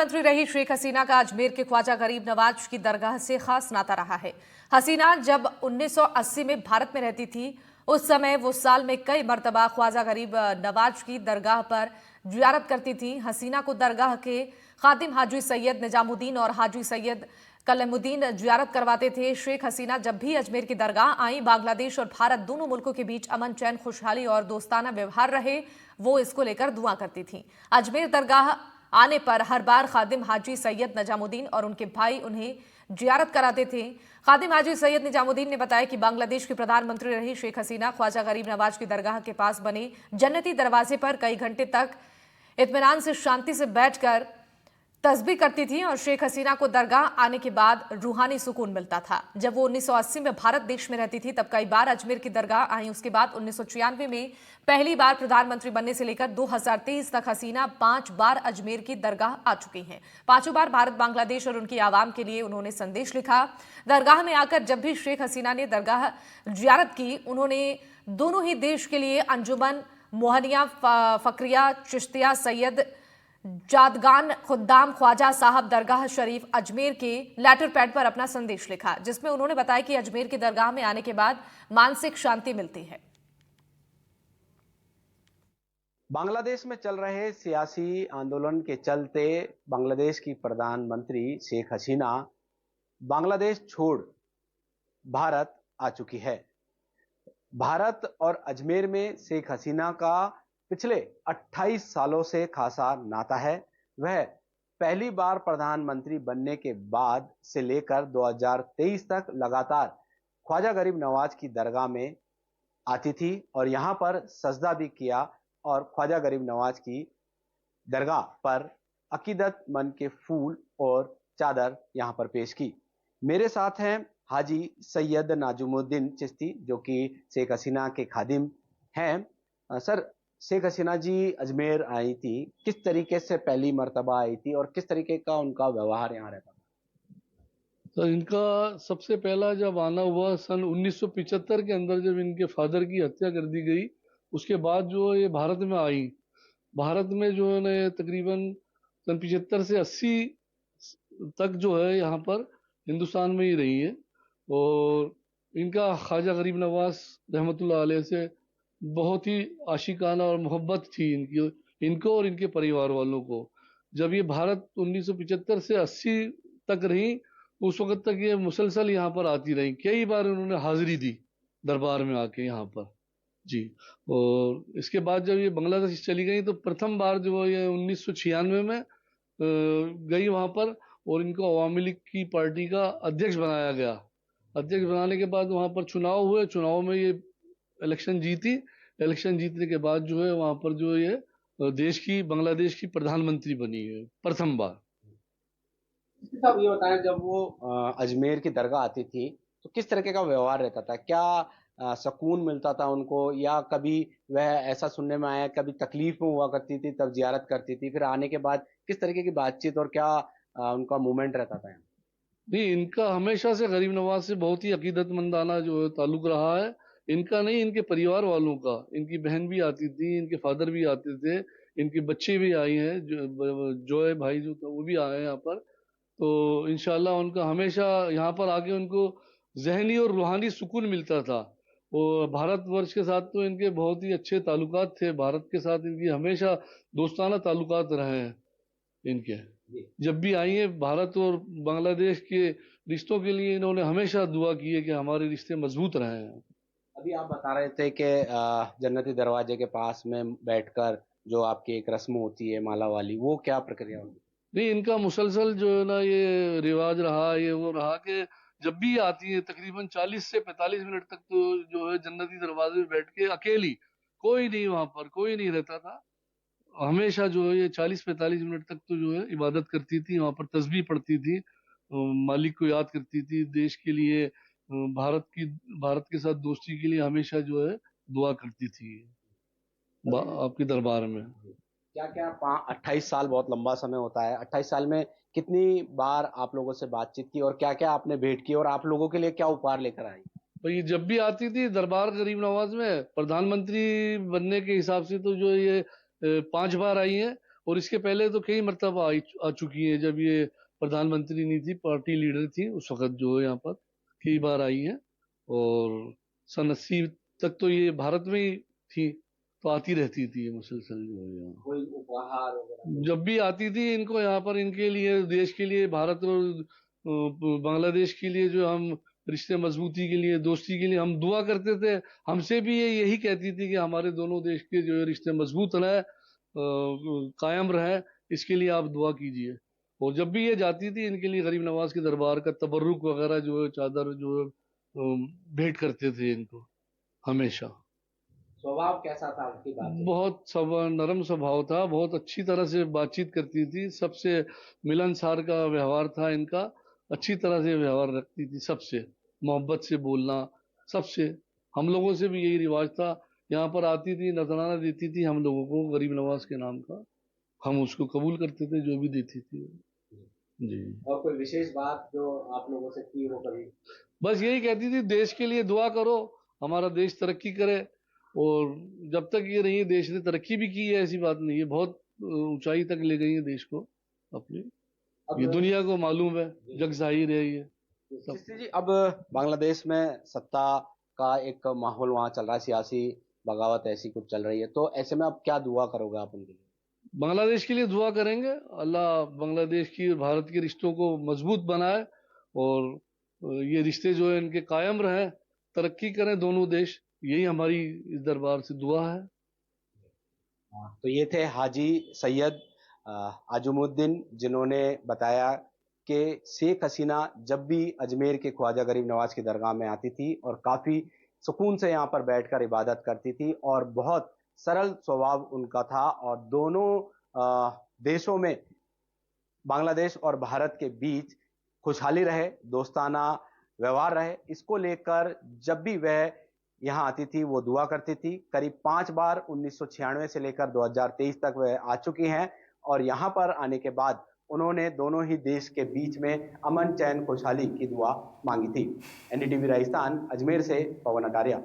मंत्री रही शेख हसीना का अजमेर के ख्वाजा गरीब नवाज की दरगाह से खास नाता रहा है। हसीना जब 1980 में भारत में रहती थी, उस समय वो साल में कई मर्तबा ख्वाजा गरीब नवाज की दरगाह पर जियारत करती थी। हसीना को दरगाह के खादिम हाजी सैयद निजामुद्दीन और हाजी सैयद कलमुद्दीन जियारत करवाते थे। शेख हसीना जब भी अजमेर की दरगाह आई, बांग्लादेश और भारत दोनों मुल्कों के बीच अमन, चैन, खुशहाली और दोस्ताना व्यवहार रहे, वो इसको लेकर दुआ करती थी। अजमेर दरगाह आने पर हर बार खादिम हाजी सैयद निजामुद्दीन और उनके भाई उन्हें जियारत कराते थे। खादिम हाजी सैयद निजामुद्दीन ने बताया कि बांग्लादेश की प्रधानमंत्री रही शेख हसीना ख्वाजा गरीब नवाज की दरगाह के पास बने जन्नती दरवाजे पर कई घंटे तक इत्मीनान से, शांति से बैठकर तस्बीह करती थी और शेख हसीना को दरगाह आने के बाद रूहानी सुकून मिलता था। जब वो 1980 में भारत देश में रहती थी, तब कई बार अजमेर की दरगाह आई। उसके बाद 1996 में पहली बार प्रधानमंत्री बनने से लेकर 2023 तक हसीना 5 बार अजमेर की दरगाह आ चुकी हैं। 5 बार भारत, बांग्लादेश और उनकी आवाम के लिए उन्होंने संदेश लिखा। दरगाह में आकर जब भी शेख हसीना ने दरगाह जियारत की, उन्होंने दोनों ही देश के लिए अंजुमन मोहनिया फकरिया चिश्तिया सैयद जादगान खुद्दाम ख्वाजा साहब दरगाह शरीफ अजमेर के लेटर पैड पर अपना संदेश लिखा, जिसमें उन्होंने बताया कि अजमेर की दरगाह में आने के बाद मानसिक शांति मिलती है। बांग्लादेश में चल रहे सियासी आंदोलन के चलते बांग्लादेश की प्रधानमंत्री शेख हसीना बांग्लादेश छोड़ भारत आ चुकी है। भारत और अजमेर में शेख हसीना का पिछले 28 सालों से खासा नाता है। वह पहली बार प्रधानमंत्री बनने के बाद से लेकर 2023 तक लगातार ख्वाजा गरीब नवाज की दरगाह में आती थी और यहां पर सजदा भी किया और ख्वाजा गरीब नवाज की दरगाह पर अकीदतमंद के फूल और चादर यहां पर पेश की। मेरे साथ हैं हाजी सैयद नाजुमुद्दीन चिश्ती, जो कि शेख हसीना के खादिम हैं। सर, शेख हसीना जी अजमेर आई थी, किस तरीके से पहली मर्तबा आई थी और किस तरीके का उनका व्यवहार यहाँ रहता था? तो इनका सबसे पहला जब आना हुआ सन 1975 के अंदर, जब इनके फादर की हत्या कर दी गई, उसके बाद जो ये भारत में आई। भारत में जो है तकरीबन सन 75 से 80 तक जो है यहाँ पर हिंदुस्तान में ही रही है। और इनका ख्वाजा गरीब नवाज रहमतुल्लाह अलैह से बहुत ही आशिकाना और मोहब्बत थी इनको और इनके परिवार वालों को। जब ये भारत 1975 से 80 तक रही, उस वक्त तक ये मुसलसल यहाँ पर आती रही। कई बार उन्होंने हाजिरी दी दरबार में आके यहाँ पर जी। और इसके बाद जब ये बांग्लादेश चली गई, तो प्रथम बार जो ये 1996 में गई वहाँ पर, और इनको अवामी लीग की पार्टी का अध्यक्ष बनाया गया। अध्यक्ष बनाने के बाद वहाँ पर चुनाव हुए, चुनाव में ये इलेक्शन जीती। इलेक्शन जीतने के बाद जो है वहाँ पर जो ये बांग्लादेश की प्रधानमंत्री बनी है प्रथम बार। साहब, ये बताएं, जब वो अजमेर की दरगाह आती थी तो किस तरीके का व्यवहार रहता था? क्या सुकून मिलता था उनको, या कभी वह ऐसा सुनने में आया कभी तकलीफ में हुआ करती थी तब जियारत करती थी, फिर आने के बाद किस तरीके की बातचीत और क्या उनका मूवमेंट रहता था? नहीं, इनका हमेशा से गरीब नवाज से बहुत ही अकीदतमंदाना जो है ताल्लुक रहा है। इनका नहीं, इनके परिवार वालों का। इनकी बहन भी आती थी, इनके फादर भी आते थे, इनके बच्चे भी आए हैं, जो है भाई जो था वो भी आए हैं यहाँ पर। तो इंशाल्लाह उनका हमेशा यहाँ पर आके उनको जहनी और रूहानी सुकून मिलता था। और भारतवर्ष के साथ तो इनके बहुत ही अच्छे ताल्लुकात थे। भारत के साथ इनकी हमेशा दोस्ताना ताल्लुकात रहे हैं इनके। जब भी आई है भारत और बांग्लादेश के रिश्तों के लिए इन्होंने हमेशा दुआ की है कि हमारे रिश्ते मजबूत रहे हैं। अभी आप बता रहे थे कि जन्नती दरवाजे के पास में बैठकर जो आपकी एक रस्म होती है माला वाली, वो क्या प्रक्रिया होती है? नहीं, इनका मुसलसल जो है ना ये रिवाज रहा, ये वो रहा कि जब भी आती है तकरीबन 40 से 45 मिनट तक तो जो है जन्नती दरवाजे में बैठ के अकेली, कोई नहीं वहां पर, कोई नहीं रहता था। हमेशा जो है ये 40-45 मिनट तक तो जो है इबादत करती थी, वहां पर तस्बीह पढ़ती थी, मालिक को याद करती थी, देश के लिए, भारत के साथ दोस्ती के लिए हमेशा जो है दुआ करती थी आपके दरबार में। क्या क्या 28 साल बहुत लंबा समय होता है। 28 साल में कितनी बार आप लोगों से बातचीत की और क्या क्या आपने भेंट की और आप लोगों के लिए क्या उपहार लेकर आई? भाई, जब भी आती थी दरबार गरीब नवाज में, प्रधानमंत्री बनने के हिसाब से तो जो ये 5 बार आई है। और इसके पहले तो कई मरतबा आ चुकी हैं। जब ये प्रधानमंत्री नहीं थी, पार्टी लीडर थी उस वक्त, जो है यहाँ पर कई बार आई हैं। और सन 80 तक तो ये भारत में ही थी, तो आती रहती थी ये मुसलसल जो है यहाँ। कोई उपहार वगैरह? जब भी आती थी इनको यहाँ पर, इनके लिए, देश के लिए, भारत और बांग्लादेश के लिए जो हम रिश्ते मजबूती के लिए, दोस्ती के लिए हम दुआ करते थे। हमसे भी ये यही कहती थी कि हमारे दोनों देश के जो है रिश्ते मजबूत रहे, कायम रहे, इसके लिए आप दुआ कीजिए। और जब भी ये जाती थी इनके लिए गरीब नवाज के दरबार का तबर्रुक वगैरह जो है, चादर जो है भेंट करते थे इनको हमेशा। स्वभाव कैसा था आपकी बात? बहुत नरम स्वभाव था, बहुत अच्छी तरह से बातचीत करती थी, सबसे मिलनसार का व्यवहार था इनका, अच्छी तरह से व्यवहार रखती थी सबसे, मोहब्बत से बोलना सबसे। हम लोगों से भी यही रिवाज था, यहाँ पर आती थी, नजराना देती थी हम लोगों को गरीब नवाज के नाम का, हम उसको कबूल करते थे जो भी देती थी जी। और कोई विशेष बात जो आप लोगों से की हो कभी? बस यही कहती थी, देश के लिए दुआ करो, हमारा देश तरक्की करे। और जब तक ये रही है, देश ने तरक्की भी की है, ऐसी बात नहीं है, बहुत ऊंचाई तक ले गई है देश को अपनी, ये दुनिया को मालूम है, जग जाहिर है ये। चिश्ती जी, अब बांग्लादेश में सत्ता का एक माहौल वहाँ चल रहा है, सियासी बगावत ऐसी कुछ चल रही है, तो ऐसे में आप क्या दुआ करोगे आप उनके लिए? बांग्लादेश के लिए दुआ करेंगे, अल्लाह बांग्लादेश की और भारत के रिश्तों को मजबूत बनाए, और ये रिश्ते जो है इनके कायम रहे, तरक्की करें दोनों देश, यही हमारी इस दरबार से दुआ है। तो ये थे हाजी सैयद आजुमुद्दीन, जिन्होंने बताया कि शेख हसीना जब भी अजमेर के ख्वाजा गरीब नवाज की दरगाह में आती थी और काफी सुकून से यहाँ पर बैठकर इबादत करती थी, और बहुत सरल स्वभाव उनका था, और दोनों देशों में, बांग्लादेश और भारत के बीच खुशहाली रहे, दोस्ताना व्यवहार रहे, इसको लेकर जब भी वह यहाँ आती थी वो दुआ करती थी। करीब 5 बार 1996 से लेकर 2023 तक वह आ चुकी हैं, और यहाँ पर आने के बाद उन्होंने दोनों ही देश के बीच में अमन, चैन, खुशहाली की दुआ मांगी थी। एनडीटीवी राजस्थान, अजमेर से पवन अटारिया।